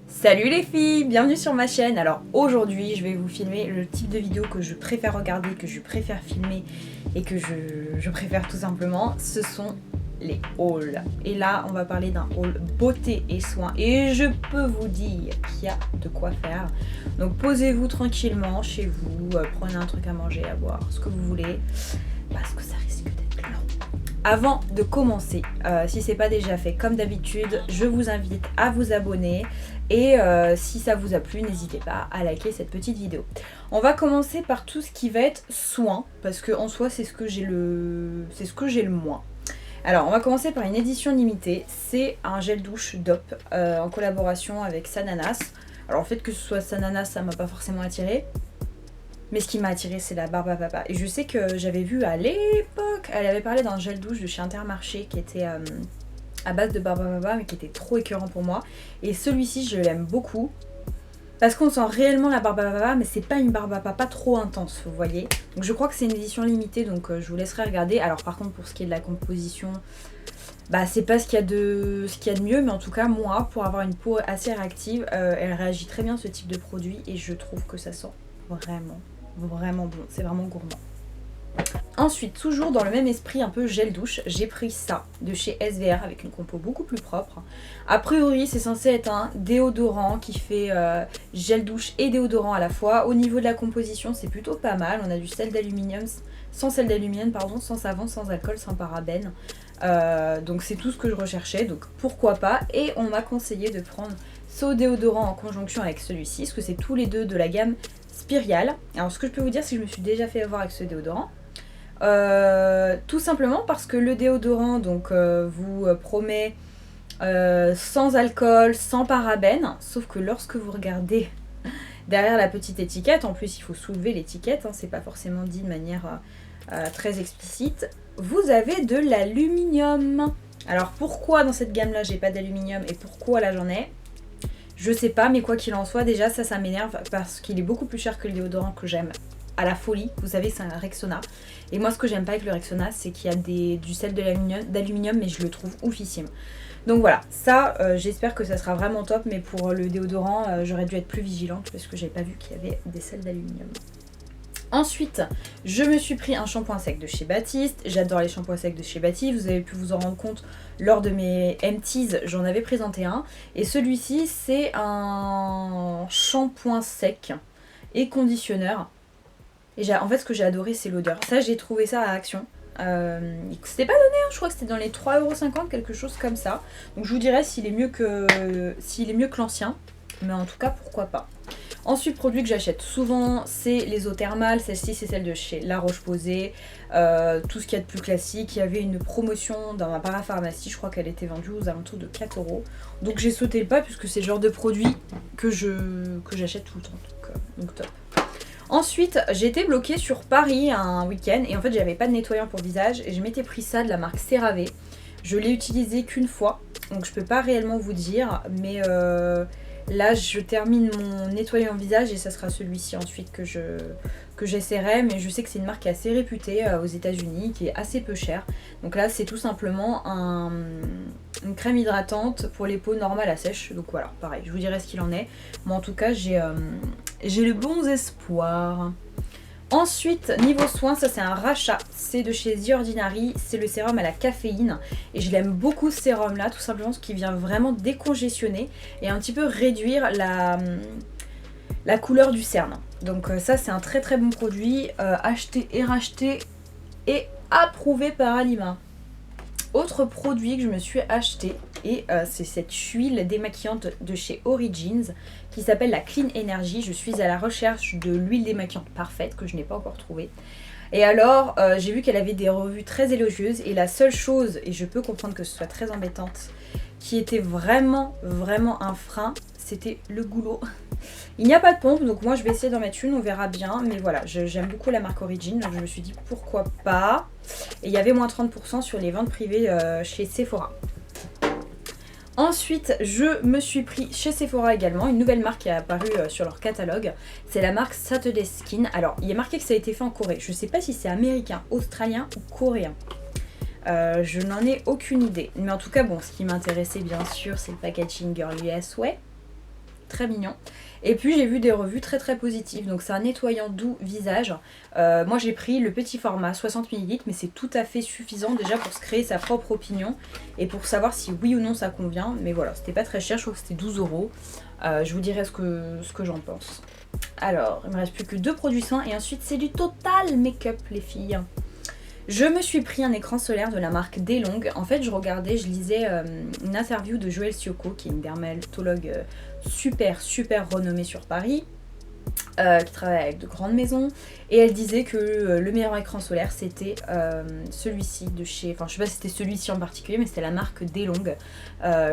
Salut les filles, bienvenue sur ma chaîne. Alors aujourd'hui je vais vous filmer le type de vidéo que je préfère regarder, que je préfère filmer et que je préfère tout simplement. Ce sont les hauls. Et là on va parler d'un haul beauté et soins et je peux vous dire qu'il y a de quoi faire. Donc posez-vous tranquillement chez vous, prenez un truc à manger, à boire, ce que vous voulez, parce que ça risque d'être long. Avant de commencer, si c'est pas déjà fait, comme d'habitude, je vous invite à vous abonner et si ça vous a plu, n'hésitez pas à liker cette petite vidéo. On va commencer par tout ce qui va être soin, parce que en soi c'est ce que j'ai le moins. Alors on va commencer par une édition limitée, c'est un gel douche DOP en collaboration avec Sananas. Alors en fait que ce soit Sananas, ça m'a pas forcément attiré. Mais ce qui m'a attiré c'est la barbe à papa. Et je sais que j'avais vu à l'époque, elle avait parlé d'un gel douche de chez Intermarché qui était à base de barbe à papa mais qui était trop écœurant pour moi. Et celui-ci je l'aime beaucoup. Parce qu'on sent réellement la barbe à papa mais c'est pas une barbe à papa trop intense, vous voyez. Donc je crois que c'est une édition limitée donc je vous laisserai regarder. Alors par contre pour ce qui est de la composition, bah c'est pas ce qu'il y a de mieux, mais en tout cas moi pour avoir une peau assez réactive, elle réagit très bien à ce type de produit et je trouve que ça sent vraiment bon, c'est vraiment gourmand. Ensuite, toujours dans le même esprit un peu gel douche, j'ai pris ça de chez SVR avec une compo beaucoup plus propre. A priori c'est censé être un déodorant qui fait gel douche et déodorant à la fois. Au niveau de la composition c'est plutôt pas mal, on a du sel d'aluminium, sans savon, sans alcool, sans parabènes. Donc c'est tout ce que je recherchais, donc pourquoi pas. Et on m'a conseillé de prendre ce déodorant en conjonction avec celui-ci, parce que c'est tous les deux de la gamme Spirial. Alors ce que je peux vous dire c'est que je me suis déjà fait avoir avec ce déodorant. Tout simplement parce que le déodorant donc vous promet sans alcool, sans parabènes, sauf que lorsque vous regardez derrière la petite étiquette, en plus il faut soulever l'étiquette, hein, c'est pas forcément dit de manière très explicite, vous avez de l'aluminium. Alors pourquoi dans cette gamme là j'ai pas d'aluminium et pourquoi là j'en ai, je sais pas, mais quoi qu'il en soit, déjà ça m'énerve parce qu'il est beaucoup plus cher que le déodorant que j'aime à la folie. Vous savez, c'est un Rexona. Et moi, ce que j'aime pas avec le Rexona, c'est qu'il y a du sel d'aluminium, mais je le trouve oufissime. Donc voilà, ça, j'espère que ça sera vraiment top, mais pour le déodorant, j'aurais dû être plus vigilante parce que j'avais pas vu qu'il y avait des sels d'aluminium. Ensuite, je me suis pris un shampoing sec de chez Baptiste. J'adore les shampoings secs de chez Baptiste. Vous avez pu vous en rendre compte lors de mes empties, j'en avais présenté un. Et celui-ci, c'est un shampoing sec et conditionneur. Et en fait, ce que j'ai adoré, c'est l'odeur. Ça, j'ai trouvé ça à Action. C'était pas donné, hein, je crois que c'était dans les 3,50€, quelque chose comme ça. Donc je vous dirais s'il est mieux que l'ancien. Mais en tout cas, pourquoi pas. Ensuite, produit que j'achète souvent, c'est les eaux thermales. Celle-ci, c'est celle de chez La Roche-Posay. Tout ce qu'il y a de plus classique. Il y avait une promotion dans ma parapharmacie. Je crois qu'elle était vendue aux alentours de 4€. Donc j'ai sauté le pas puisque c'est le genre de produit que j'achète tout le temps. Donc top. Ensuite, j'ai été bloquée sur Paris un week-end et en fait j'avais pas de nettoyant pour visage et je m'étais pris ça de la marque CeraVe. Je l'ai utilisé qu'une fois, donc je peux pas réellement vous dire, mais là je termine mon nettoyant visage et ça sera celui-ci ensuite que j'essaierai, mais je sais que c'est une marque qui est assez réputée aux États-Unis, qui est assez peu chère. Donc là c'est tout simplement une crème hydratante pour les peaux normales à sèche, donc voilà, pareil, je vous dirai ce qu'il en est. Moi en tout cas j'ai le bons espoirs. Ensuite, niveau soin, ça c'est un rachat. C'est de chez The Ordinary. C'est le sérum à la caféine. Et je l'aime beaucoup ce sérum là, tout simplement parce qu'il vient vraiment décongestionner et un petit peu réduire la couleur du cerne. Donc ça c'est un très très bon produit. Acheté et racheté et approuvé par Alima. Autre produit que je me suis acheté, et c'est cette huile démaquillante de chez Origins qui s'appelle la Clean Energy. Je suis à la recherche de l'huile démaquillante parfaite que je n'ai pas encore trouvée. Et alors, j'ai vu qu'elle avait des revues très élogieuses et la seule chose, et je peux comprendre que ce soit très embêtante, qui était vraiment un frein, c'était le goulot. Il n'y a pas de pompe, donc moi je vais essayer d'en mettre une, on verra bien. Mais voilà, j'aime beaucoup la marque Origins, donc je me suis dit pourquoi pas. Et il y avait moins 30% sur les ventes privées chez Sephora. Ensuite, je me suis pris chez Sephora également une nouvelle marque qui est apparue sur leur catalogue. C'est la marque Saturday Skin. Alors, il est marqué que ça a été fait en Corée. Je ne sais pas si c'est américain, australien ou coréen. Je n'en ai aucune idée. Mais en tout cas, bon, ce qui m'intéressait bien sûr, c'est le packaging Girl US Way. très mignon. Et puis j'ai vu des revues très très positives, donc c'est un nettoyant doux visage. Moi j'ai pris le petit format 60 ml, mais c'est tout à fait suffisant déjà pour se créer sa propre opinion et pour savoir si oui ou non ça convient. Mais voilà, c'était pas très cher, je trouve que c'était 12 €. Je vous dirai ce que j'en pense. Alors, il me reste plus que 2 produits soins et ensuite c'est du total make-up les filles. Je me suis pris un écran solaire de la marque Delong. En fait, je lisais une interview de Joëlle Siocco, qui est une dermatologue super renommée sur Paris, qui travaille avec de grandes maisons, et elle disait que le meilleur écran solaire c'était celui-ci de chez, enfin je sais pas si c'était celui-ci en particulier, mais c'était la marque Delong,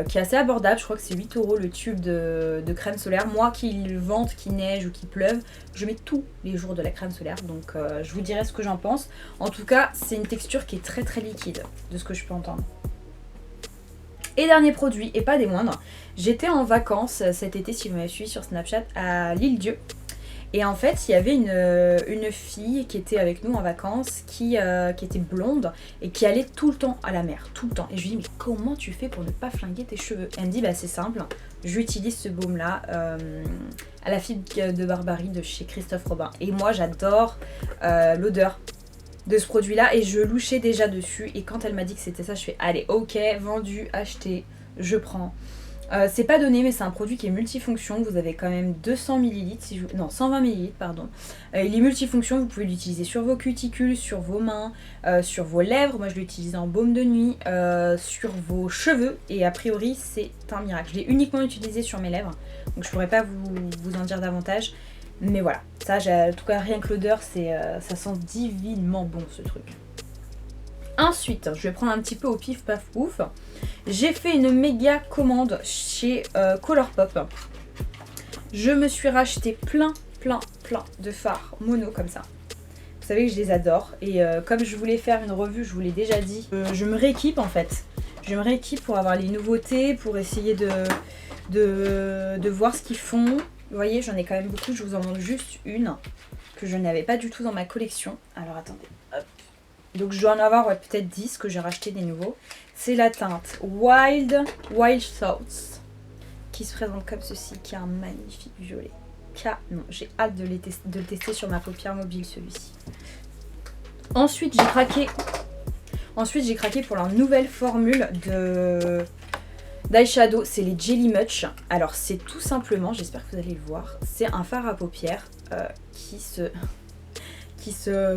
qui est assez abordable. Je crois que c'est 8 € le tube de crème solaire. Moi qui vente, qu'il neige ou qu'il pleuve, je mets tous les jours de la crème solaire, donc je vous dirai ce que j'en pense. En tout cas c'est une texture qui est très liquide de ce que je peux entendre. Et dernier produit, et pas des moindres, j'étais en vacances cet été, si vous m'avez suivi sur Snapchat, à l'Île-Dieu. Et en fait, il y avait une fille qui était avec nous en vacances, qui était blonde et qui allait tout le temps à la mer, tout le temps. Et je lui dis, mais comment tu fais pour ne pas flinguer tes cheveux? Elle me dit, bah c'est simple, j'utilise ce baume-là à la fibre de Barbarie de chez Christophe Robin. Et moi, j'adore l'odeur de ce produit-là et je louchais déjà dessus. Et quand elle m'a dit que c'était ça, je fais, allez, ok, vendu, acheté, je prends. C'est pas donné, mais c'est un produit qui est multifonction. Vous avez quand même 200 ml, non 120 ml, pardon. Il est multifonction, vous pouvez l'utiliser sur vos cuticules, sur vos mains, sur vos lèvres. Moi je l'utilise en baume de nuit, sur vos cheveux. Et a priori c'est un miracle. Je l'ai uniquement utilisé sur mes lèvres, donc je pourrais pas vous en dire davantage. Mais voilà, ça, en tout cas rien que l'odeur, ça sent divinement bon ce truc. Ensuite, je vais prendre un petit peu au pif paf pouf. J'ai fait une méga commande chez Colourpop. Je me suis racheté plein de fards mono comme ça. Vous savez que je les adore. Et comme je voulais faire une revue, je vous l'ai déjà dit, je me rééquipe en fait. Je me rééquipe pour avoir les nouveautés, pour essayer de voir ce qu'ils font. Vous voyez, j'en ai quand même beaucoup. Je vous en montre juste une que je n'avais pas du tout dans ma collection. Alors attendez, hop. Donc je dois en avoir peut-être 10 que j'ai racheté des nouveaux. C'est la teinte Wild Thoughts qui se présente comme ceci, qui a un magnifique violet. Non, j'ai hâte de le tester sur ma paupière mobile celui-ci. Ensuite j'ai craqué pour leur nouvelle formule d'eyeshadow, c'est les Jelly Much. Alors c'est tout simplement, j'espère que vous allez le voir, c'est un fard à paupières qui se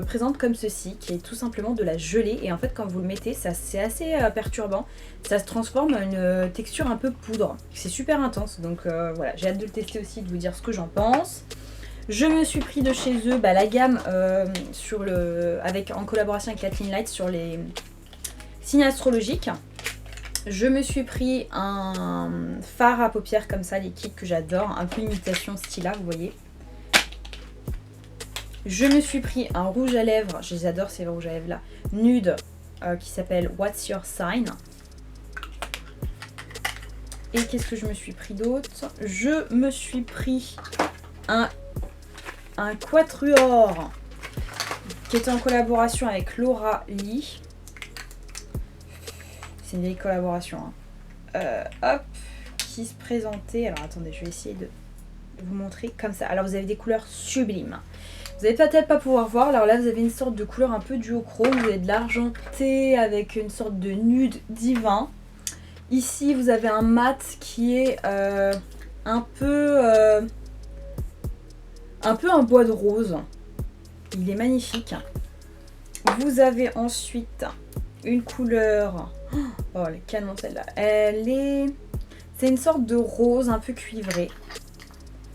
présente comme ceci, qui est tout simplement de la gelée. Et en fait quand vous le mettez, c'est assez perturbant, ça se transforme en une texture un peu poudre, c'est super intense. Donc voilà, j'ai hâte de le tester aussi, de vous dire ce que j'en pense. Je me suis pris de chez eux la gamme en collaboration avec Kathleen Light sur les signes astrologiques. Je me suis pris un fard à paupières comme ça, liquide, que j'adore, un peu imitation Stila, vous voyez. Je me suis pris un rouge à lèvres, je les adore ces rouges à lèvres là, nude, qui s'appelle What's Your Sign. Et qu'est-ce que je me suis pris d'autre? Je me suis pris un quatuor qui est en collaboration avec Laura Lee. C'est une vieille collaboration. Hop, qui se présentait. Alors attendez, je vais essayer de vous montrer comme ça. Alors vous avez des couleurs sublimes. Vous n'allez peut-être pas pouvoir voir. Alors là, vous avez une sorte de couleur un peu duochrome. Vous avez de l'argenté avec une sorte de nude divin. Ici, vous avez un mat qui est un peu un bois de rose. Il est magnifique. Vous avez ensuite une couleur... Oh, elle est canon celle-là. C'est une sorte de rose un peu cuivré.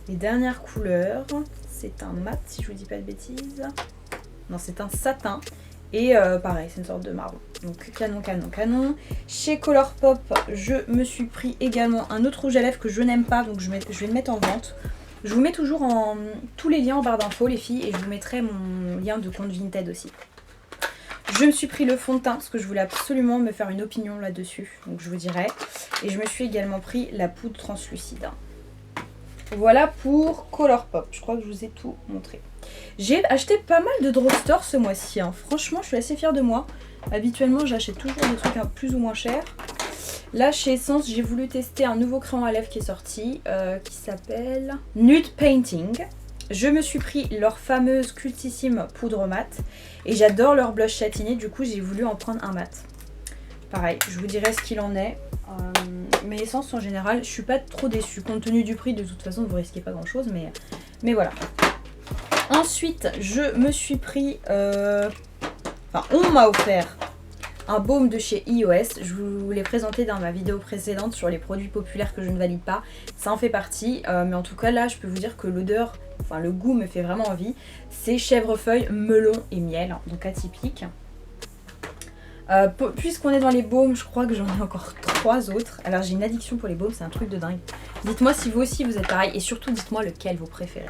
Les dernières couleurs, c'est un mat si je vous dis pas de bêtises. Non, c'est un satin. Et pareil, c'est une sorte de marron. Donc canon. Chez Colourpop, je me suis pris également un autre rouge à lèvres que je n'aime pas. Donc je vais le mettre en vente. Je vous mets toujours tous les liens en barre d'infos les filles. Et je vous mettrai mon lien de compte Vinted aussi. Je me suis pris le fond de teint parce que je voulais absolument me faire une opinion là-dessus. Donc je vous dirai. Et je me suis également pris la poudre translucide. Voilà pour Colourpop. Je crois que je vous ai tout montré. J'ai acheté pas mal de drugstore ce mois-ci. Franchement, je suis assez fière de moi. Habituellement, j'achète toujours des trucs plus ou moins chers. Là chez Essence j'ai voulu tester un nouveau crayon à lèvres qui est sorti, qui s'appelle Nude Painting. Je me suis pris leur fameuse cultissime poudre mat et j'adore leur blush satiné, du coup j'ai voulu en prendre un mat. Pareil, je vous dirai ce qu'il en est. Mais Essence en général, je suis pas trop déçue. Compte tenu du prix, de toute façon vous risquez pas grand chose, mais voilà. Ensuite, je me suis pris... Enfin, on m'a offert un baume de chez iOS. Je vous l'ai présenté dans ma vidéo précédente sur les produits populaires que je ne valide pas. Ça en fait partie, mais en tout cas là, je peux vous dire que l'odeur, enfin le goût me fait vraiment envie. C'est chèvrefeuille, melon et miel, donc atypique. Puisqu'on est dans les baumes, je crois que j'en ai encore 3 autres. Alors j'ai une addiction pour les baumes, c'est un truc de dingue. Dites-moi si vous aussi vous êtes pareil et surtout dites-moi lequel vous préférez.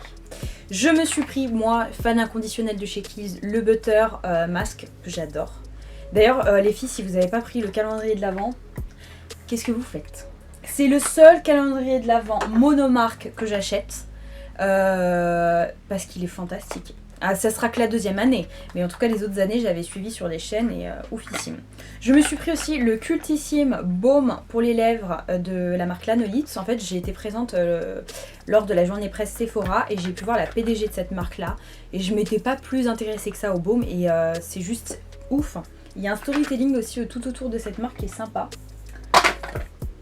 Je me suis pris, moi, fan inconditionnel de chez Kiehl's, le Butter Mask que j'adore. D'ailleurs, les filles, si vous n'avez pas pris le calendrier de l'Avent, qu'est-ce que vous faites? C'est le seul calendrier de l'Avent monomarque que j'achète parce qu'il est fantastique. Ah, ça sera que la 2e année, mais en tout cas les autres années j'avais suivi sur des chaînes et oufissime. Je me suis pris aussi le cultissime baume pour les lèvres de la marque Lanolitz. En fait j'ai été présente lors de la journée presse Sephora et j'ai pu voir la PDG de cette marque là et je m'étais pas plus intéressée que ça au baume et c'est juste ouf. Il y a un storytelling aussi tout autour de cette marque qui est sympa.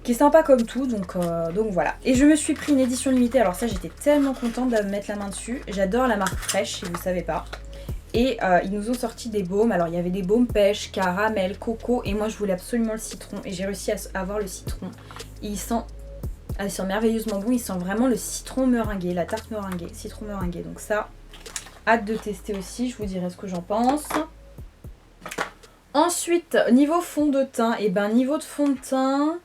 Qui est sympa comme tout, donc voilà. Et je me suis pris une édition limitée, alors ça j'étais tellement contente de mettre la main dessus. J'adore la marque Fresh, si vous ne savez pas. Et ils nous ont sorti des baumes, alors il y avait des baumes pêche, caramel, coco, et moi je voulais absolument le citron, et j'ai réussi à avoir le citron. Et il sent merveilleusement bon, il sent vraiment le citron meringué, la tarte meringuée, citron meringué. Donc ça, hâte de tester aussi, je vous dirai ce que j'en pense. Ensuite, niveau fond de teint, et ben niveau de fond de teint...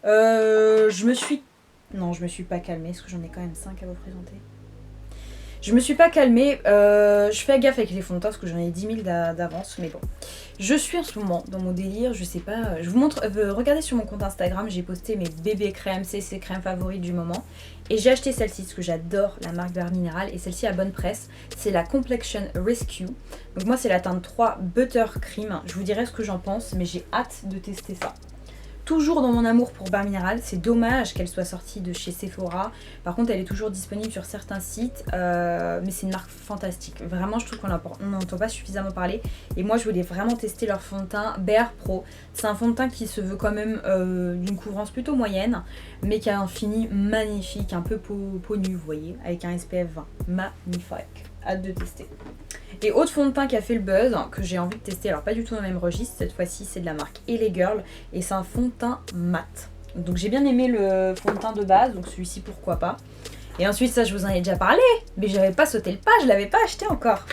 je me suis pas calmée, parce que j'en ai quand même 5 à vous présenter. Je me suis pas calmée, je fais gaffe avec les fonds de teint parce que j'en ai 10 000 d'avance, mais bon. Je suis en ce moment dans mon délire, je sais pas, je vous montre, regardez sur mon compte Instagram, j'ai posté mes bébés crèmes, CC crèmes favorites du moment. Et j'ai acheté celle-ci parce que j'adore la marque Beurre Minéral et celle-ci à bonne presse, c'est la Complexion Rescue. Donc moi c'est la teinte 3 Butter Cream, je vous dirai ce que j'en pense, mais j'ai hâte de tester ça. Toujours dans mon amour pour Beurre Minéral, c'est dommage qu'elle soit sortie de chez Sephora. Par contre, elle est toujours disponible sur certains sites, mais c'est une marque fantastique. Vraiment, je trouve qu'on n'entend pas suffisamment parler. Et moi, je voulais vraiment tester leur fond de teint Bear Pro. C'est un fond de teint qui se veut quand même d'une couvrance plutôt moyenne, mais qui a un fini magnifique, un peu peau nue, vous voyez, avec un SPF 20. Magnifique. Hâte de tester. Et autre fond de teint qui a fait le buzz, que j'ai envie de tester, alors pas du tout dans le même registre, cette fois-ci c'est de la marque LA Girl et c'est un fond de teint mat. Donc j'ai bien aimé le fond de teint de base, donc celui-ci pourquoi pas. Et ensuite ça je vous en ai déjà parlé, mais j'avais pas sauté le pas, je l'avais pas acheté encore.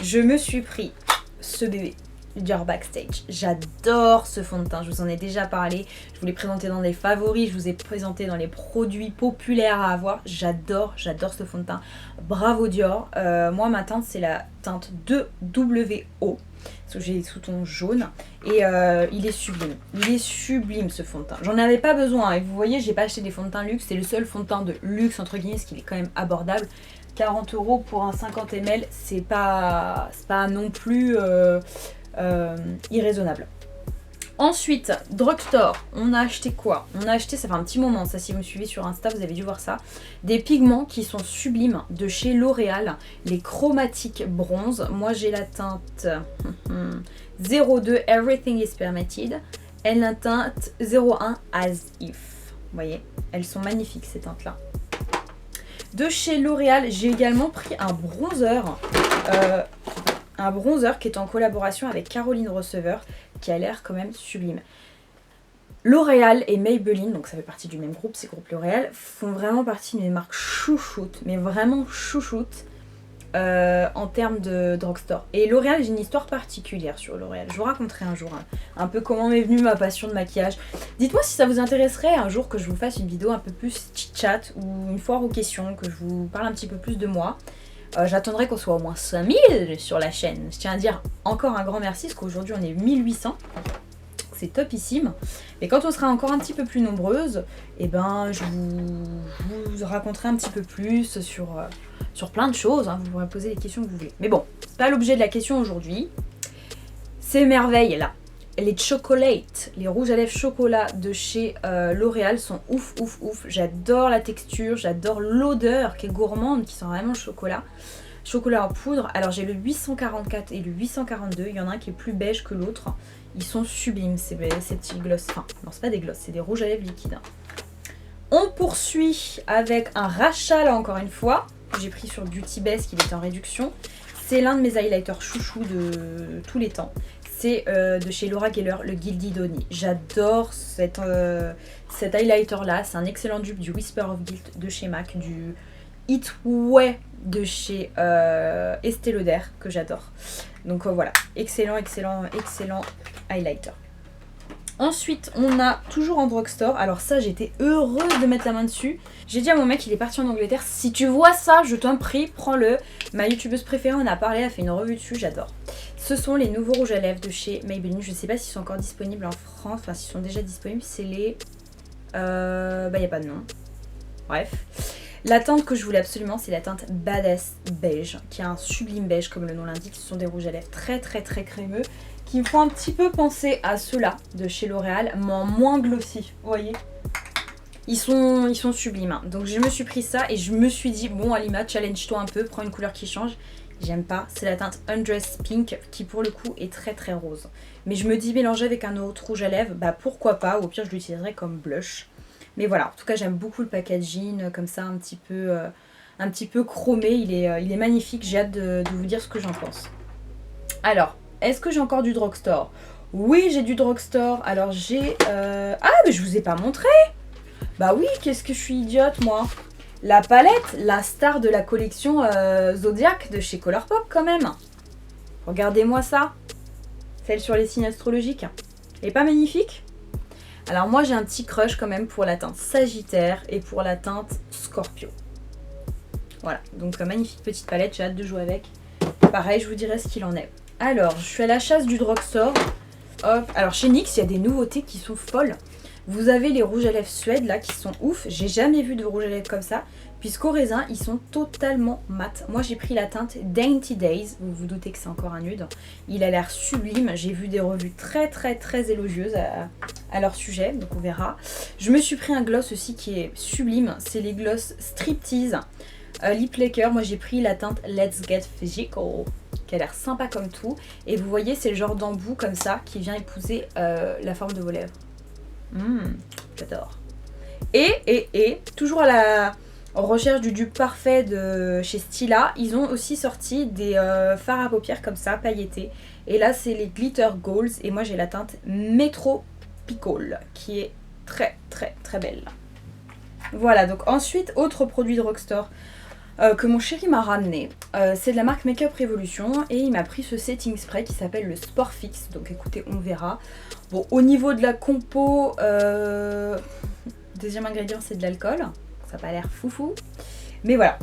Je me suis pris ce bébé, Dior Backstage. J'adore ce fond de teint, je vous en ai déjà parlé, je vous l'ai présenté dans les favoris, je vous ai présenté dans les produits populaires à avoir. J'adore ce fond de teint. Bravo Dior. Moi ma teinte c'est la teinte 2WO, parce que j'ai sous ton jaune et il est sublime. Il est sublime ce fond de teint. J'en avais pas besoin et vous voyez j'ai pas acheté des fonds de teint luxe, c'est le seul fond de teint de luxe entre guillemets, parce qu'il est quand même abordable. 40 € pour un 50 ml, c'est pas non plus irraisonnable. Ensuite, drugstore, on a acheté quoi? On a acheté, ça fait un petit moment, ça si vous me suivez sur Insta, vous avez dû voir ça, des pigments qui sont sublimes de chez L'Oréal, les chromatiques bronze. Moi j'ai la teinte 02 Everything is Permitted et la teinte 01 As If. Vous voyez, elles sont magnifiques ces teintes là. De chez L'Oréal, j'ai également pris un bronzer qui est en collaboration avec Caroline Receveur, qui a l'air quand même sublime. L'Oréal et Maybelline, donc ça fait partie du même groupe, c'est groupe L'Oréal, font vraiment partie de mes marques chouchoutes, mais vraiment chouchoutes en termes de drugstore. Et L'Oréal, j'ai une histoire particulière sur L'Oréal. Je vous raconterai un jour un peu comment m'est venue ma passion de maquillage. Dites-moi si ça vous intéresserait un jour que je vous fasse une vidéo un peu plus chit-chat ou une foire aux questions, que je vous parle un petit peu plus de moi. J'attendrai qu'on soit au moins 5000 sur la chaîne. Je tiens à dire encore un grand merci, parce qu'aujourd'hui on est 1800. C'est topissime. Et quand on sera encore un petit peu plus nombreuses, et ben je vous raconterai un petit peu plus sur plein de choses. Hein. Vous pourrez poser les questions que vous voulez. Mais bon, c'est pas l'objet de la question aujourd'hui. Ces merveilles là. les chocolates, les rouges à lèvres chocolat de chez L'Oréal sont ouf, ouf, ouf. J'adore la texture, j'adore l'odeur qui est gourmande, qui sent vraiment le chocolat. Chocolat en poudre. Alors j'ai le 844 et le 842. Il y en a un qui est plus beige que l'autre. Ils sont sublimes ces petits gloss. Enfin, non, c'est pas des gloss, c'est des rouges à lèvres liquides. On poursuit avec un rachat, là encore une fois. J'ai pris sur Beauty Best, qu'il était en réduction. C'est l'un de mes highlighters chouchous de tous les temps. C'est de chez Laura Geller, le Gilded Honey. J'adore cet highlighter là. C'est un excellent dupe du Whisper of Guilt de chez MAC, du It Way de chez Estée Lauder que j'adore. Donc voilà, excellent, excellent, excellent highlighter. Ensuite, on a toujours en drugstore. Alors ça, j'étais heureuse de mettre la main dessus. J'ai dit à mon mec, il est parti en Angleterre. Si tu vois ça, je t'en prie, prends-le. Ma youtubeuse préférée en a parlé, elle a fait une revue dessus, j'adore. Ce sont les nouveaux rouges à lèvres de chez Maybelline. Je ne sais pas s'ils sont encore disponibles en France. Enfin, s'ils sont déjà disponibles, c'est les... Bah, il n'y a pas de nom. Bref. La teinte que je voulais absolument, c'est la teinte Badass Beige, qui a un sublime beige, comme le nom l'indique. Ce sont des rouges à lèvres très, très, très crémeux, qui me font un petit peu penser à ceux-là de chez L'Oréal, mais en moins glossy, vous voyez. Ils sont sublimes. Hein. Donc je me suis pris ça et je me suis dit, bon Alima, challenge-toi un peu, prends une couleur qui change. J'aime pas, c'est la teinte Undress Pink, qui pour le coup est très très rose. Mais je me dis, mélanger avec un autre rouge à lèvres, bah pourquoi pas, au pire je l'utiliserai comme blush. Mais voilà, en tout cas j'aime beaucoup le packaging, comme ça un petit peu chromé, il est magnifique, j'ai hâte de vous dire ce que j'en pense. Alors, est-ce que j'ai encore du drugstore? Oui, j'ai du drugstore. Alors j'ai... Ah, mais je vous ai pas montré. Bah oui, qu'est-ce que je suis idiote, moi. La palette, la star de la collection Zodiac de chez Colourpop, quand même. Regardez-moi ça. Celle sur les signes astrologiques. Elle est pas magnifique? Alors moi, j'ai un petit crush quand même pour la teinte Sagittaire et pour la teinte Scorpio. Voilà, donc magnifique petite palette, j'ai hâte de jouer avec. Pareil, je vous dirai ce qu'il en est. Alors, je suis à la chasse du drugstore. Hop. Alors, chez NYX, il y a des nouveautés qui sont folles. Vous avez les rouges à lèvres Suède, là, qui sont ouf. J'ai jamais vu de rouge à lèvres comme ça. Puisqu'au raisin, ils sont totalement mat. Moi, j'ai pris la teinte Dainty Days. Vous vous doutez que c'est encore un nude. Il a l'air sublime. J'ai vu des revues très, très, très élogieuses à leur sujet. Donc, on verra. Je me suis pris un gloss aussi qui est sublime. C'est les gloss Striptease Lip Lacquer. Moi, j'ai pris la teinte Let's Get Physical, qui a l'air sympa comme tout. Et vous voyez, c'est le genre d'embout comme ça qui vient épouser la forme de vos lèvres. J'adore. Et toujours à la recherche du dupe parfait de chez Stila, ils ont aussi sorti des fards à paupières comme ça, pailletés. Et là, c'est les Glitter Goals. Et moi, j'ai la teinte Metro Pickle, qui est très, très, très belle. Voilà, donc ensuite, autre produit de drugstore que mon chéri m'a ramené. C'est de la marque Makeup Revolution et il m'a pris ce setting spray qui s'appelle le Sport Fix. Donc écoutez, on verra. Bon, au niveau de la compo, deuxième ingrédient c'est de l'alcool. Ça n'a pas l'air foufou. Mais voilà,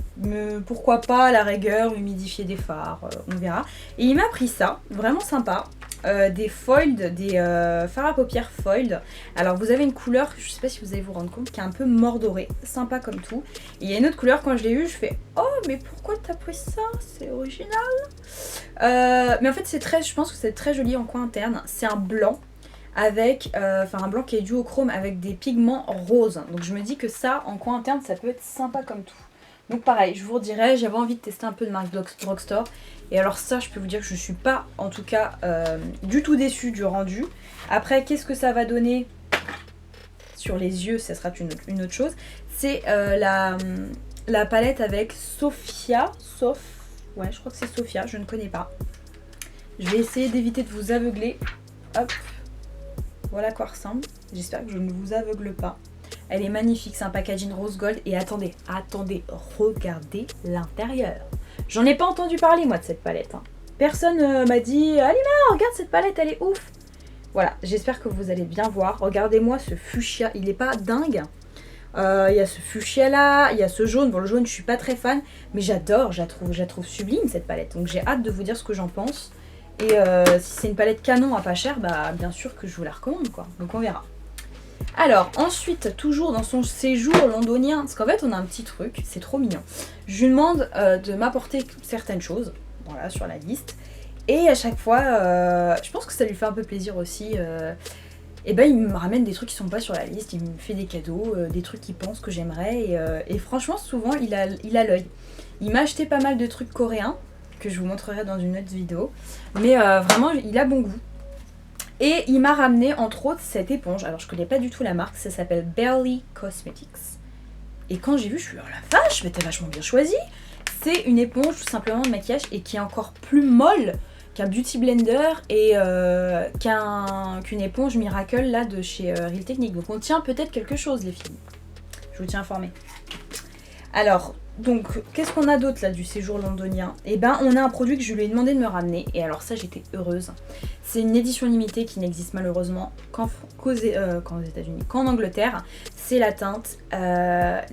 pourquoi pas à la rigueur, humidifier des fards, on verra. Et il m'a pris ça, vraiment sympa. Des foiled, des fards à paupières foiled. Alors vous avez une couleur, je sais pas si vous allez vous rendre compte, qui est un peu mordorée, sympa comme tout. Et il y a une autre couleur, quand je l'ai eu, je fais oh mais pourquoi t'as pris ça? C'est original. Mais en fait c'est très, je pense que c'est très joli en coin interne. C'est un blanc avec, un blanc qui est dû au chrome avec des pigments roses. Donc je me dis que ça, en coin interne, ça peut être sympa comme tout. Donc pareil, je vous redirai, j'avais envie de tester un peu de marque drugstore. Et alors ça, je peux vous dire que je suis pas, en tout cas, du tout déçue du rendu. Après, qu'est-ce que ça va donner sur les yeux? Ça sera une autre chose. C'est la palette avec Sophia. Ouais, je crois que c'est Sophia, je ne connais pas. Je vais essayer d'éviter de vous aveugler. Hop. Voilà à quoi ressemble. J'espère que je ne vous aveugle pas. Elle est magnifique, c'est un packaging rose gold. Et attendez, regardez l'intérieur. J'en ai pas entendu parler moi de cette palette. Hein. Personne m'a dit Alima, regarde cette palette, elle est ouf. Voilà, j'espère que vous allez bien voir. Regardez-moi ce fuchsia, il est pas dingue. Il y a ce fuchsia là, il y a ce jaune. Bon, le jaune, je suis pas très fan, mais j'adore, je la trouve sublime cette palette. Donc j'ai hâte de vous dire ce que j'en pense. Et si c'est une palette canon à pas cher, bah bien sûr que je vous la recommande quoi. Donc on verra. Alors ensuite, toujours dans son séjour londonien, parce qu'en fait on a un petit truc, c'est trop mignon. Je lui demande de m'apporter certaines choses, voilà, sur la liste. Et à chaque fois, je pense que ça lui fait un peu plaisir aussi. Et ben il me ramène des trucs qui sont pas sur la liste, il me fait des cadeaux, des trucs qu'il pense que j'aimerais. Et franchement, souvent, il a l'œil. Il m'a acheté pas mal de trucs coréens, que je vous montrerai dans une autre vidéo. Mais vraiment, il a bon goût. Et il m'a ramené, entre autres, cette éponge. Alors, je connais pas du tout la marque, ça s'appelle Barely Cosmetics. Et quand j'ai vu, je suis dit, oh la vache, mais t'as vachement bien choisi. C'est une éponge tout simplement de maquillage et qui est encore plus molle qu'un beauty blender et qu'une éponge miracle là de chez Real Techniques. Donc on tient peut-être quelque chose les filles. Je vous tiens informé. Alors, donc, qu'est-ce qu'on a d'autre là du séjour londonien? Eh ben, on a un produit que je lui ai demandé de me ramener. Et alors ça, j'étais heureuse. C'est une édition limitée qui n'existe malheureusement qu'aux États-Unis, qu'en Angleterre. C'est la teinte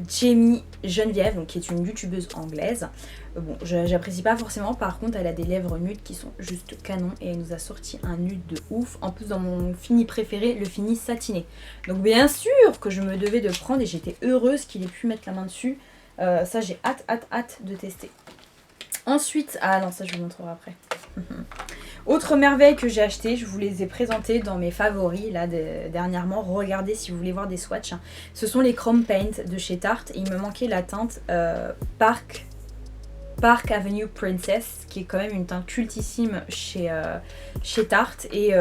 Jamie Geneviève, donc qui est une youtubeuse anglaise. Bon, j'apprécie pas forcément. Par contre, elle a des lèvres nudes qui sont juste canon. Et elle nous a sorti un nude de ouf. En plus, dans mon fini préféré, le fini satiné. Donc bien sûr que je me devais de prendre et j'étais heureuse qu'il ait pu mettre la main dessus. Ça, j'ai hâte de tester. Ensuite, ah non, ça je vous montrerai après. Autre merveille que j'ai acheté, je vous les ai présentées dans mes favoris là dernièrement. Regardez si vous voulez voir des swatchs. Ce sont les Chrome Paint de chez Tarte. Et il me manquait la teinte Park Avenue Princess, qui est quand même une teinte cultissime chez Tarte. Et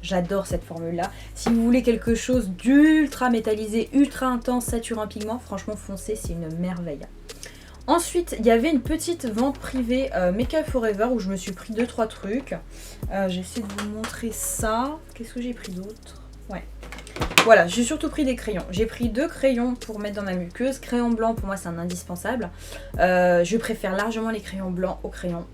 j'adore cette formule là. Si vous voulez quelque chose d'ultra métallisé, ultra intense, saturé en pigments, franchement foncez, c'est une merveille. Ensuite, il y avait une petite vente privée Make Up Forever où je me suis pris 2-3 trucs. J'essaie de vous montrer ça. Qu'est-ce que j'ai pris d'autre? Ouais. Voilà, j'ai surtout pris des crayons. J'ai pris 2 crayons pour mettre dans ma muqueuse. Crayon blanc, pour moi, c'est un indispensable. Je préfère largement les crayons blancs aux crayons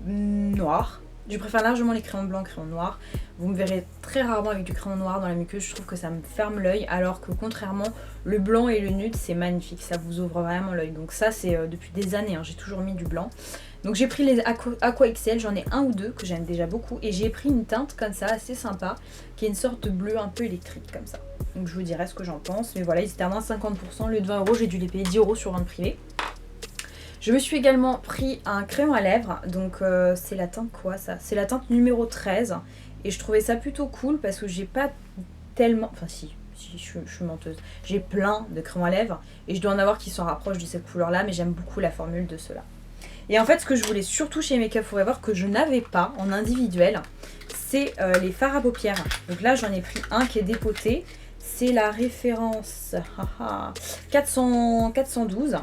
noirs. Je préfère largement les crayons blancs aux crayons noirs. Vous me verrez très rarement avec du crayon noir dans la muqueuse. Je trouve que ça me ferme l'œil. Alors que contrairement, le blanc et le nude, c'est magnifique. Ça vous ouvre vraiment l'œil. Donc ça, c'est depuis des années. Hein, j'ai toujours mis du blanc. Donc j'ai pris les Aqua XL. J'en ai un ou deux que j'aime déjà beaucoup. Et j'ai pris une teinte comme ça, assez sympa. Qui est une sorte de bleu un peu électrique comme ça. Donc je vous dirai ce que j'en pense. Mais voilà, ils étaient à moins 50%. Au lieu de 20 €, j'ai dû les payer 10 € sur vente privée. Je me suis également pris un crayon à lèvres, donc c'est la teinte quoi ça? C'est la teinte numéro 13 et je trouvais ça plutôt cool parce que j'ai pas tellement... Enfin si je suis menteuse. J'ai plein de crayons à lèvres et je dois en avoir qui s'en rapprochent de cette couleur là, mais j'aime beaucoup la formule de ceux-là. Et en fait ce que je voulais surtout chez Make Up Forever que je n'avais pas en individuel, c'est les fards à paupières. Donc là j'en ai pris un qui est dépoté, c'est la référence 412.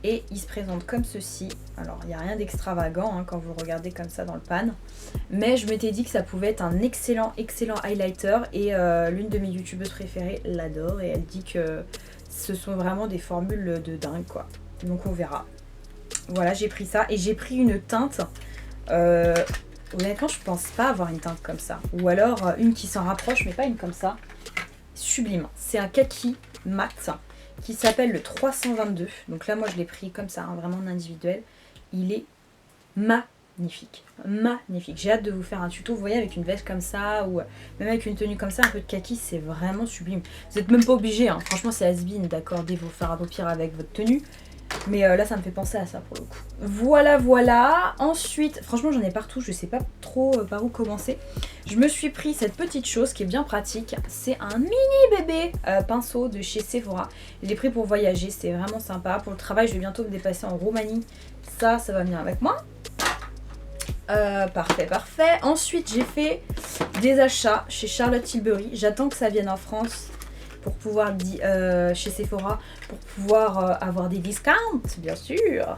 Et il se présente comme ceci. Alors, il n'y a rien d'extravagant hein, quand vous le regardez comme ça dans le pan. Mais je m'étais dit que ça pouvait être un excellent highlighter. Et l'une de mes youtubeuses préférées l'adore. Et elle dit que ce sont vraiment des formules de dingue, quoi. Donc, on verra. Voilà, j'ai pris ça. Et j'ai pris une teinte. Honnêtement, je pense pas avoir une teinte comme ça. Ou alors, une qui s'en rapproche, mais pas une comme ça. Sublime. C'est un kaki mat qui s'appelle le 322. Donc là, moi, je l'ai pris comme ça, hein, vraiment en individuel. Il est magnifique. Magnifique. J'ai hâte de vous faire un tuto, vous voyez, avec une veste comme ça, ou même avec une tenue comme ça, un peu de kaki, c'est vraiment sublime. Vous n'êtes même pas obligé, hein. Franchement, c'est has-been d'accorder vos fards à paupières avec votre tenue. Mais là, ça me fait penser à ça, pour le coup. Voilà. Ensuite, franchement, j'en ai partout. Je sais pas trop par où commencer. Je me suis pris cette petite chose qui est bien pratique. C'est un mini bébé pinceau de chez Sephora. Je l'ai pris pour voyager. C'est vraiment sympa. Pour le travail, je vais bientôt me déplacer en Roumanie. Ça va venir avec moi. Parfait. Ensuite, j'ai fait des achats chez Charlotte Tilbury. J'attends que ça vienne en France pour pouvoir chez Sephora pour pouvoir avoir des discounts, bien sûr.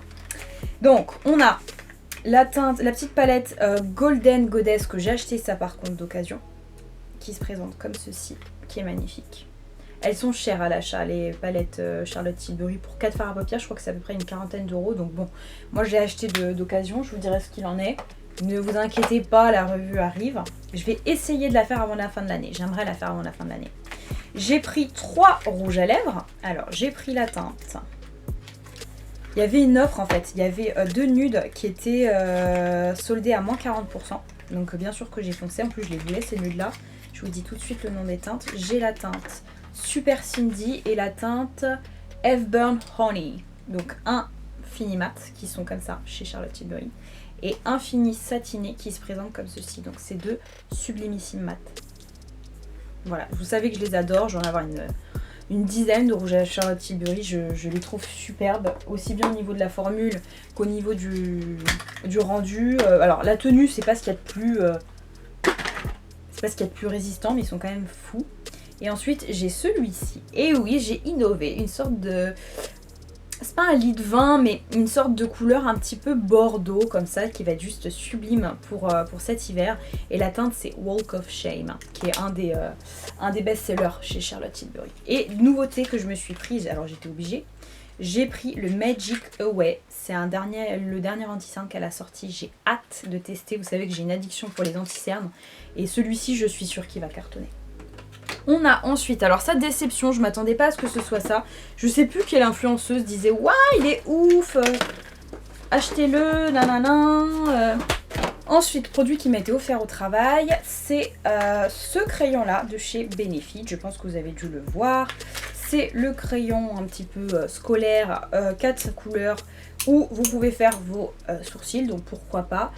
Donc, on a la petite palette Golden Goddess que j'ai acheté ça par contre d'occasion, qui se présente comme ceci, qui est magnifique. Elles sont chères à l'achat, les palettes Charlotte Tilbury pour 4 fards à paupières, je crois que c'est à peu près une quarantaine d'euros. Donc bon, moi je l'ai acheté d'occasion, je vous dirai ce qu'il en est. Ne vous inquiétez pas, la revue arrive. Je vais essayer de la faire avant la fin de l'année, j'aimerais la faire avant la fin de l'année. J'ai pris 3 rouges à lèvres. Alors, j'ai pris la teinte. Il y avait une offre en fait. Il y avait 2 nudes qui étaient soldés à moins 40%. Donc, bien sûr que j'ai foncé. En plus, je les voulais ces nudes-là. Je vous dis tout de suite le nom des teintes. J'ai la teinte Super Cindy et la teinte F-Burn Honey. Donc, un fini mat qui sont comme ça chez Charlotte Tilbury. et Infini Satiné qui se présentent comme ceci. Donc c'est deux sublimissimes mat. Voilà, vous savez que je les adore, j'en ai avoir une dizaine de rouges à Charlotte Tilbury, je les trouve superbes, aussi bien au niveau de la formule qu'au niveau du rendu. Alors la tenue, c'est pas ce qu'il y a de plus... c'est pas ce qu'il y a de plus résistant, mais ils sont quand même fous. Et ensuite, j'ai celui-ci. Et oui, j'ai innové, une sorte de... C'est pas un lit de vin, mais une sorte de couleur un petit peu bordeaux, comme ça, qui va être juste sublime pour cet hiver. Et la teinte, c'est Walk of Shame, qui est un des best-sellers chez Charlotte Tilbury. Et nouveauté que je me suis prise, alors j'étais obligée, j'ai pris le Magic Away. C'est le dernier anti-cerne qu'elle a sorti. J'ai hâte de tester. Vous savez que j'ai une addiction pour les anti-cernes. Et celui-ci, je suis sûre qu'il va cartonner. On a ensuite, alors ça, déception, je m'attendais pas à ce que ce soit ça. Je sais plus quelle influenceuse disait « Waouh, il est ouf, achetez-le, nanana ». Ensuite, produit qui m'a été offert au travail, c'est ce crayon-là de chez Benefit. Je pense que vous avez dû le voir. C'est le crayon un petit peu scolaire, 4 couleurs, où vous pouvez faire vos sourcils, donc pourquoi pas.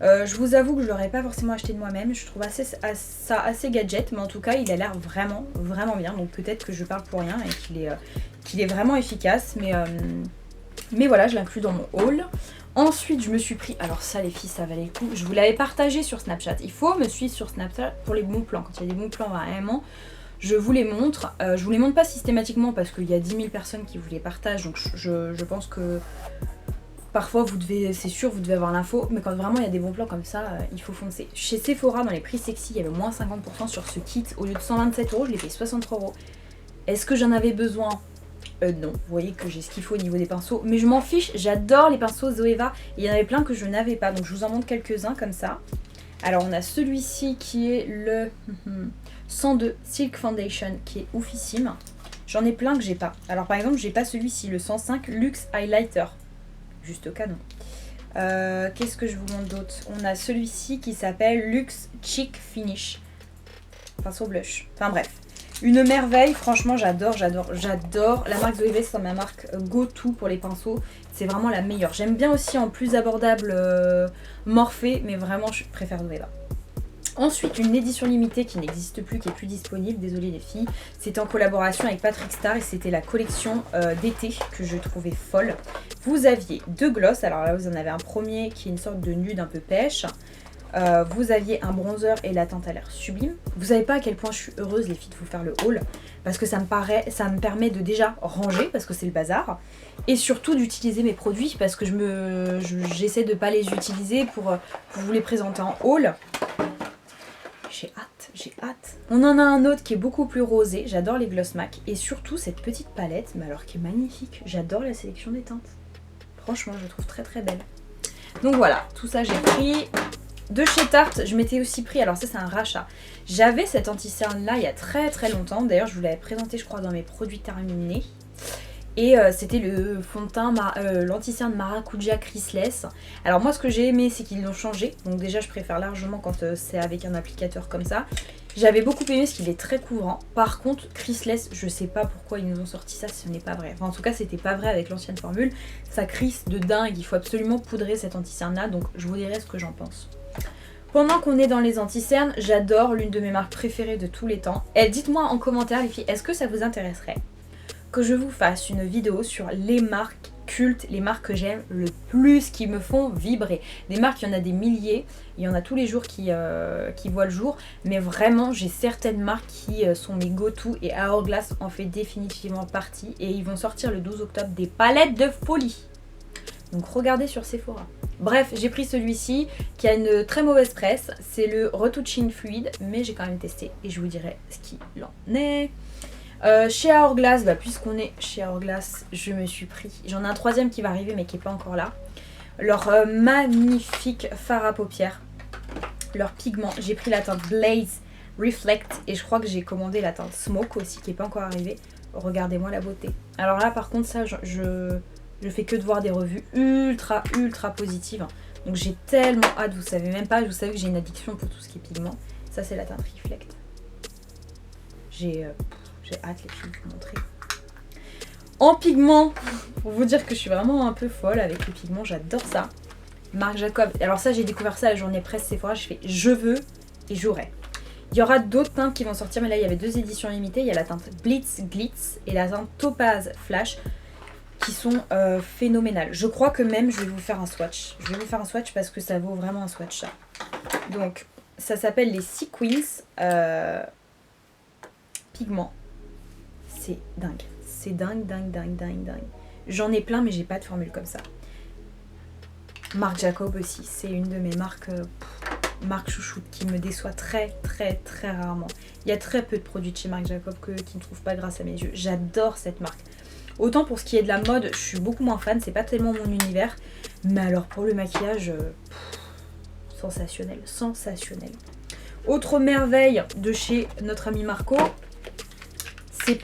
Je vous avoue que je ne l'aurais pas forcément acheté de moi-même, je trouve ça assez gadget, mais en tout cas il a l'air vraiment bien, donc peut-être que je parle pour rien et qu'il est vraiment efficace, mais voilà, je l'inclus dans mon haul. Ensuite je me suis pris, alors ça les filles ça valait le coup, je vous l'avais partagé sur Snapchat, il faut me suivre sur Snapchat pour les bons plans, quand il y a des bons plans vraiment. Je vous les montre, je vous les montre pas systématiquement parce qu'il y a 10 000 personnes qui vous les partagent, donc je pense que parfois vous devez, c'est sûr, vous devez avoir l'info, mais quand vraiment il y a des bons plans comme ça, il faut foncer. Chez Sephora, dans les prix sexy, il y avait moins 50% sur ce kit. Au lieu de 127 €, je l'ai fait 63 €. Est-ce que j'en avais besoin? Non, vous voyez que j'ai ce qu'il faut au niveau des pinceaux, mais je m'en fiche, j'adore les pinceaux Zoeva. Il y en avait plein que je n'avais pas, donc je vous en montre quelques-uns comme ça. Alors on a celui-ci qui est le 102 Silk Foundation, qui est oufissime. J'en ai plein que j'ai pas. Alors par exemple, j'ai pas celui-ci, le 105 Luxe Highlighter. Juste canon. Qu'est-ce que je vous montre d'autre? On a celui-ci qui s'appelle Luxe Cheek Finish. Pinceau blush. Enfin bref. Une merveille, franchement j'adore. La marque Zoeva, c'est ma marque go-to pour les pinceaux. C'est vraiment la meilleure. J'aime bien aussi en plus abordable Morphe, mais vraiment je préfère Zoeva. Ensuite, une édition limitée qui n'existe plus, qui est plus disponible, désolée les filles. C'était en collaboration avec Patrick Star et c'était la collection d'été que je trouvais folle. Vous aviez deux glosses, alors là vous en avez un premier qui est une sorte de nude un peu pêche. Vous aviez un bronzer et la teinte a l'air sublime. Vous savez pas à quel point je suis heureuse les filles de vous faire le haul parce que ça me permet de déjà ranger parce que c'est le bazar et surtout d'utiliser mes produits parce que j'essaie de pas les utiliser pour vous les présenter en haul. J'ai hâte. On en a un autre qui est beaucoup plus rosé, j'adore les Gloss MAC et surtout cette petite palette, mais alors qui est magnifique, j'adore la sélection des teintes. Franchement, je la trouve très belle. Donc voilà, tout ça j'ai pris. De chez Tarte, je m'étais aussi pris, alors ça c'est un rachat. J'avais cette anti-cerne là il y a très longtemps, d'ailleurs je vous l'avais présenté je crois dans mes produits terminés. Et c'était le fond de teint, l'anti-cerne Maracuja Creaseless. Alors moi ce que j'ai aimé c'est qu'ils l'ont changé. Donc déjà je préfère largement quand c'est avec un applicateur comme ça. J'avais beaucoup aimé parce qu'il est très couvrant. Par contre Creaseless, je sais pas pourquoi ils nous ont sorti ça, ce n'est pas vrai. Enfin en tout cas c'était pas vrai avec l'ancienne formule. Ça crisse de dingue, il faut absolument poudrer cette anti-cerne là. Donc je vous dirai ce que j'en pense. Pendant qu'on est dans les anti-cernes, j'adore l'une de mes marques préférées de tous les temps. Et dites-moi en commentaire les filles, est-ce que ça vous intéresserait que je vous fasse une vidéo sur les marques cultes, les marques que j'aime le plus, qui me font vibrer. Des marques, il y en a des milliers, il y en a tous les jours qui voient le jour, mais vraiment j'ai certaines marques qui sont mes go-to et Hourglass en fait définitivement partie et ils vont sortir le 12 octobre des palettes de folie. Donc regardez sur Sephora. Bref, j'ai pris celui-ci qui a une très mauvaise presse, c'est le Retouching Fluid, mais j'ai quand même testé et je vous dirai ce qu'il en est. Chez Hourglass, puisqu'on est chez Hourglass, je me suis pris. J'en ai un troisième qui va arriver mais qui n'est pas encore là. Leur magnifique fard à paupières. Leur pigment. J'ai pris la teinte Blaze Reflect et je crois que j'ai commandé la teinte Smoke aussi qui n'est pas encore arrivée. Regardez-moi la beauté. Alors là par contre ça je fais que de voir des revues ultra positives. Donc j'ai tellement hâte, vous savez même pas, vous savez que j'ai une addiction pour tout ce qui est pigment. Ça c'est la teinte Reflect. J'ai hâte les filles de vous montrer. En pigment, pour vous dire que je suis vraiment un peu folle avec les pigments, j'adore ça. Marc Jacob. Alors ça, j'ai découvert ça la journée presse Sephora. Je fais je veux et j'aurai. Il y aura d'autres teintes qui vont sortir, mais là il y avait 2 éditions limitées. Il y a la teinte Blitz Glitz et la teinte Topaz Flash qui sont phénoménales. Je crois que même je vais vous faire un swatch. Je vais vous faire un swatch parce que ça vaut vraiment un swatch ça. Donc ça s'appelle les Sequins Pigments. C'est dingue. C'est dingue. J'en ai plein mais j'ai pas de formule comme ça. Marc Jacob aussi, c'est une de mes marques... marque chouchoute qui me déçoit très rarement. Il y a très peu de produits de chez Marc Jacob qui ne trouvent pas grâce à mes yeux. J'adore cette marque. Autant pour ce qui est de la mode, je suis beaucoup moins fan, c'est pas tellement mon univers. Mais alors pour le maquillage, sensationnel. Autre merveille de chez notre ami Marco, ces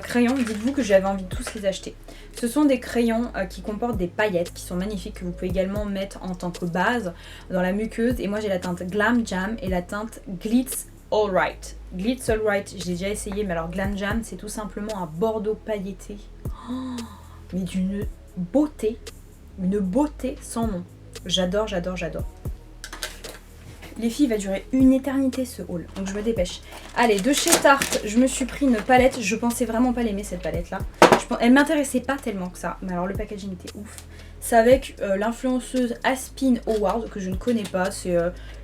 crayons, dites-vous que j'avais envie de tous les acheter. Ce sont des crayons qui comportent des paillettes qui sont magnifiques, que vous pouvez également mettre en tant que base dans la muqueuse. Et moi j'ai la teinte Glam Jam et la teinte Glitz All Right. Glitz All Right, j'ai déjà essayé, mais alors Glam Jam c'est tout simplement un bordeaux pailleté. Oh, mais d'une beauté, une beauté sans nom. J'adore. Les filles, il va durer une éternité ce haul, donc je me dépêche. Allez, de chez Tarte, je me suis pris une palette. Je pensais vraiment pas l'aimer cette palette là. Elle m'intéressait pas tellement que ça, mais alors le packaging était ouf. C'est avec l'influenceuse Aspin Howard, que je ne connais pas. C'est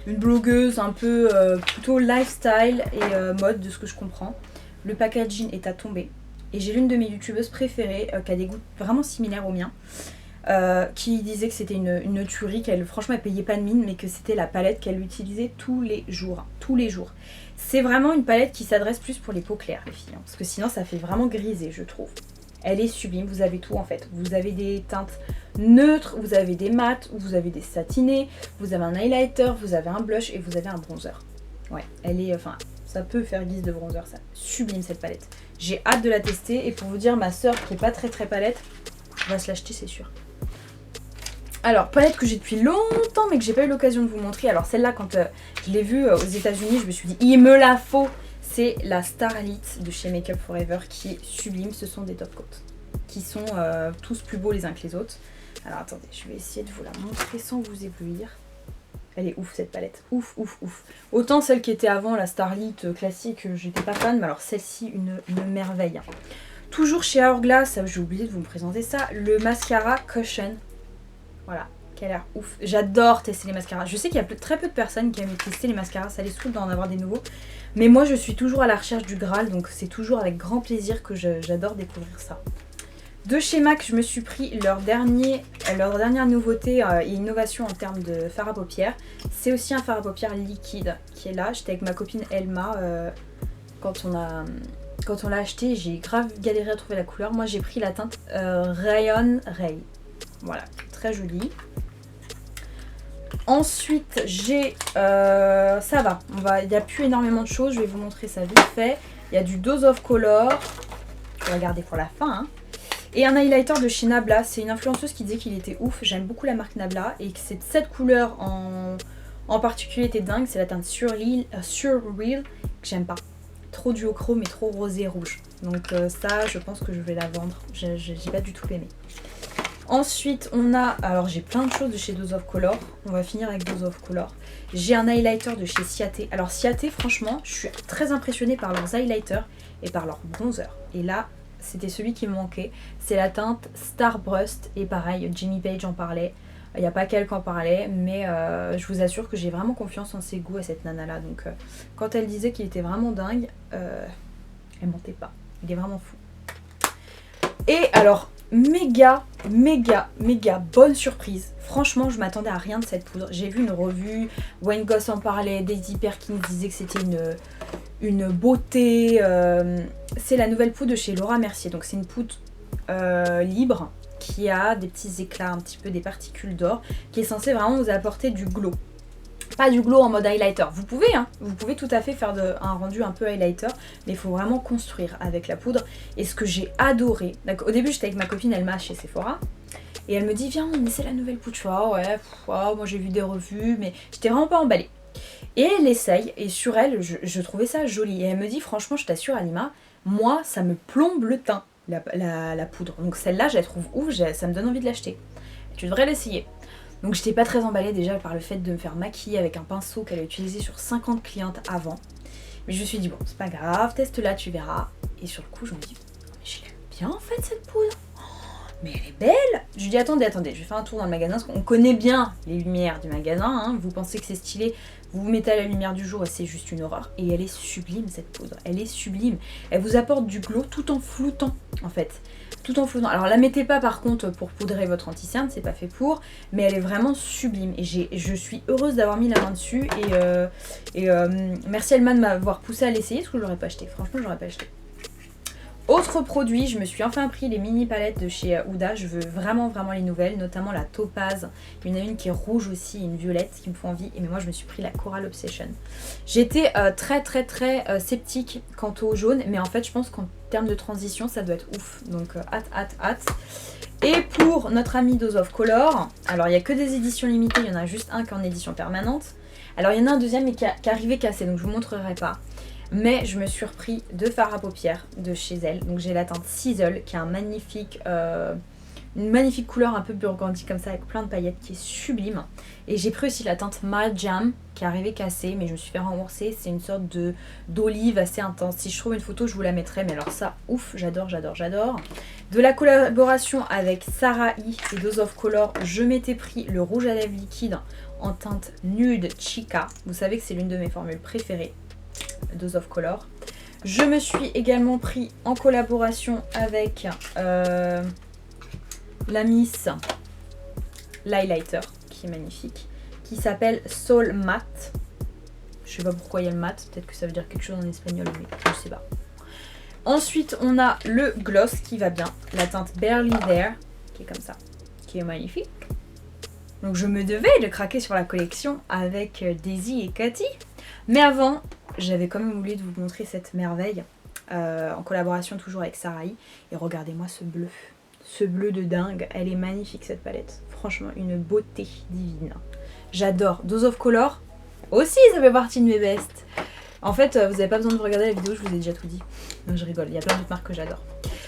une blogueuse un peu plutôt lifestyle et mode de ce que je comprends. Le packaging est à tomber. Et j'ai l'une de mes youtubeuses préférées qui a des goûts vraiment similaires aux miens. Qui disait que c'était une tuerie, qu'elle franchement elle payait pas de mine, mais que c'était la palette qu'elle utilisait tous les jours. C'est vraiment une palette qui s'adresse plus pour les peaux claires les filles, hein, parce que sinon ça fait vraiment griser je trouve. Elle est sublime, vous avez tout en fait. Vous avez des teintes neutres, vous avez des mats, vous avez des satinés, vous avez un highlighter, vous avez un blush et vous avez un bronzer. Ouais, elle est, enfin, ça peut faire guise de bronzer, ça. Sublime cette palette. J'ai hâte de la tester et pour vous dire, ma soeur qui est pas très palette, va se l'acheter c'est sûr. Alors, palette que j'ai depuis longtemps mais que j'ai pas eu l'occasion de vous montrer. Alors celle-là, quand je l'ai vue aux États-Unis, je me suis dit, il me la faut. C'est la Starlit de chez Make Up For Ever qui est sublime. Ce sont des top coats qui sont tous plus beaux les uns que les autres. Alors attendez, je vais essayer de vous la montrer sans vous éblouir. Elle est ouf cette palette, ouf. Autant celle qui était avant, la Starlit classique, j'étais pas fan, mais alors celle-ci, une merveille. Toujours chez Hourglass, j'ai oublié de vous présenter ça, le mascara Cushion. Voilà, qui a l'air ouf. J'adore tester les mascaras. Je sais qu'il y a très peu de personnes qui aiment tester les mascaras, ça les saoule d'en avoir des nouveaux. Mais moi je suis toujours à la recherche du Graal, donc c'est toujours avec grand plaisir que j'adore découvrir ça. De chez MAC, je me suis pris leur dernière nouveauté et innovation en termes de fard à paupières. C'est aussi un fard à paupières liquide qui est là. J'étais avec ma copine Elma quand on l'a acheté. J'ai grave galéré à trouver la couleur. Moi j'ai pris la teinte Rayon Ray. Voilà, très jolie. Ensuite j'ai... ça va, il n'y a plus énormément de choses. Je vais vous montrer ça vite fait. Il y a du Dose of Color. On va garder pour la fin, hein. Et un highlighter de chez Nabla, c'est une influenceuse qui disait qu'il était ouf, j'aime beaucoup la marque Nabla et que cette couleur en particulier était dingue, c'est la teinte Surreal que j'aime pas. Trop duochrome et trop rosé rouge. Donc ça je pense que je vais la vendre, j'ai pas du tout aimé. Ensuite on a, alors j'ai plein de choses de chez Dose of Color, on va finir avec Dose of Color. J'ai un highlighter de chez Ciaté. Alors Ciaté franchement je suis très impressionnée par leurs highlighters et par leurs bronzers. Et là c'était celui qui me manquait, c'est la teinte Starburst et pareil, Jimmy Page en parlait, il n'y a pas qu'elle qui en parlait, mais je vous assure que j'ai vraiment confiance en ses goûts à cette nana là, donc quand elle disait qu'il était vraiment dingue, elle mentait pas, il est vraiment fou. Et alors, méga bonne surprise, franchement je m'attendais à rien de cette poudre, j'ai vu une revue, Wayne Goss en parlait, Daisy Perkins disait que c'était une beauté, c'est la nouvelle poudre de chez Laura Mercier, donc c'est une poudre libre qui a des petits éclats, un petit peu des particules d'or, qui est censée vraiment vous apporter du glow. Pas du glow en mode highlighter, vous pouvez, hein, vous pouvez tout à fait faire un rendu un peu highlighter, mais il faut vraiment construire avec la poudre. Et ce que j'ai adoré, au début j'étais avec ma copine Elma chez Sephora, et elle me dit viens on essaie la nouvelle poudre, je fais ah ouais, moi j'ai vu des revues, mais j'étais vraiment pas emballée. Et elle essaye, et sur elle, je trouvais ça joli. Et elle me dit, franchement, je t'assure, Alima, moi, ça me plombe le teint, la poudre. Donc celle-là, je la trouve ouf, ça me donne envie de l'acheter. Tu devrais l'essayer. Donc j'étais pas très emballée déjà par le fait de me faire maquiller avec un pinceau qu'elle a utilisé sur 50 clientes avant. Mais je me suis dit bon, c'est pas grave, teste-la, tu verras. Et sur le coup, je me dis, mais je l'aime bien en fait cette poudre. Mais elle est belle. Je lui dis attendez, je vais faire un tour dans le magasin, parce qu'on connaît bien les lumières du magasin, hein. Vous pensez que c'est stylé, vous vous mettez à la lumière du jour et c'est juste une horreur. Et elle est sublime cette poudre, elle est sublime. Elle vous apporte du glow tout en floutant en fait. Tout en floutant. Alors la mettez pas par contre pour poudrer votre anti-cerne, c'est pas fait pour, mais elle est vraiment sublime. Et je suis heureuse d'avoir mis la main dessus. Et merci Elman de m'avoir poussé à l'essayer, parce que je l'aurais pas acheté. Franchement, je l'aurais pas acheté. Autre produit, je me suis enfin pris les mini palettes de chez Huda. Je veux vraiment les nouvelles, notamment la topaz. Il y en a une qui est rouge aussi et une violette qui me font envie. Mais moi je me suis pris la Coral Obsession. J'étais très sceptique quant au jaune, mais en fait je pense qu'en termes de transition ça doit être ouf. Donc hâte. Et pour notre ami Dose of Color, alors il n'y a que des éditions limitées, il y en a juste un qui est en édition permanente. Alors il y en a un deuxième mais qui est arrivé cassé, donc je vous montrerai pas. Mais je me suis repris deux fards à paupières de chez elle. Donc j'ai la teinte Sizzle qui a une magnifique couleur un peu burgundy comme ça avec plein de paillettes qui est sublime. Et j'ai pris aussi la teinte Mild Jam qui est arrivée cassée mais je me suis fait rembourser. C'est une sorte d'olive assez intense. Si je trouve une photo je vous la mettrai, mais alors ça ouf, j'adore. De la collaboration avec Sarah E et Dose of Color, je m'étais pris le rouge à lèvres liquide en teinte Nude Chica. Vous savez que c'est l'une de mes formules préférées. Dose of Color. Je me suis également pris en collaboration avec la Miss l'highlighter qui est magnifique, qui s'appelle Soul Matte. Je sais pas pourquoi il y a le mat, peut-être que ça veut dire quelque chose en espagnol, mais je sais pas. Ensuite on a le gloss qui va bien, la teinte Barely There qui est comme ça, qui est magnifique. Donc je me devais de craquer sur la collection avec Daisy et Cathy. Mais avant, j'avais quand même oublié de vous montrer cette merveille en collaboration toujours avec Sarah E. Et regardez-moi ce bleu de dingue. Elle est magnifique cette palette, franchement une beauté divine. J'adore. Dose of Color aussi, ça fait partie de mes bestes. En fait, vous n'avez pas besoin de regarder la vidéo, je vous ai déjà tout dit. Non, je rigole, il y a plein d'autres marques que j'adore.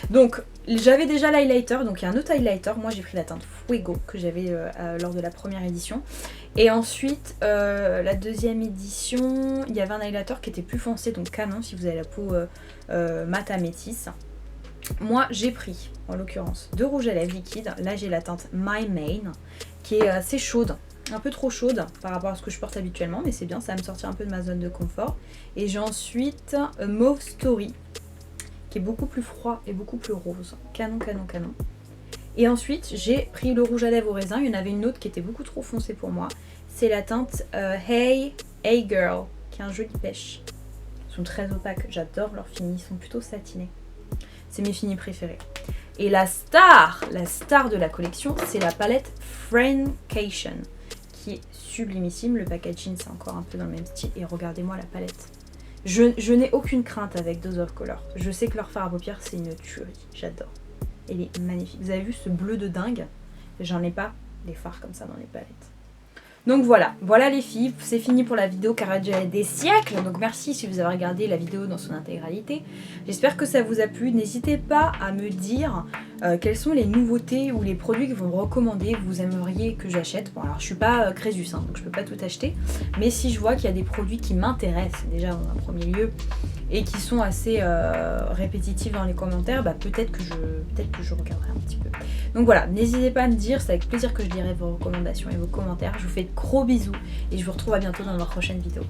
Donc, j'avais déjà l'highlighter, donc il y a un autre highlighter. Moi, j'ai pris la teinte Fuego que j'avais lors de la première édition. Et ensuite, la deuxième édition, il y avait un highlighter qui était plus foncé, donc canon, si vous avez la peau mat à métis. Moi, j'ai pris, en l'occurrence, deux rouges à lèvres liquides. Là, j'ai la teinte My Main, qui est assez chaude. Un peu trop chaude par rapport à ce que je porte habituellement, mais c'est bien, ça va me sortir un peu de ma zone de confort. Et j'ai ensuite Mauve Story, qui est beaucoup plus froid et beaucoup plus rose. Canon. Et ensuite, j'ai pris le rouge à lèvres au raisin. Il y en avait une autre qui était beaucoup trop foncée pour moi. C'est la teinte Hey Girl, qui est un joli pêche. Ils sont très opaques, j'adore leurs finis, ils sont plutôt satinés. C'est mes finis préférés. Et la star de la collection, c'est la palette Friendcation, qui est sublimissime. Le packaging c'est encore un peu dans le même style et regardez-moi la palette. Je n'ai aucune crainte avec Dose of Color. Je sais que leur fard à paupières c'est une tuerie, j'adore. Elle est magnifique. Vous avez vu ce bleu de dingue? J'en ai pas des fards comme ça dans les palettes. Donc voilà les filles, c'est fini pour la vidéo qui a duré des siècles. Donc merci si vous avez regardé la vidéo dans son intégralité. J'espère que ça vous a plu. N'hésitez pas à me dire quelles sont les nouveautés ou les produits que vous me recommandez, vous aimeriez que j'achète. Bon alors je suis pas Crésus, hein, donc je peux pas tout acheter. Mais si je vois qu'il y a des produits qui m'intéressent déjà dans un premier lieu et qui sont assez répétitifs dans les commentaires, bah peut-être que je regarderai un petit peu. Donc voilà, n'hésitez pas à me dire, c'est avec plaisir que je lirai vos recommandations et vos commentaires. Je vous fais de gros bisous et je vous retrouve à bientôt dans ma prochaine vidéo.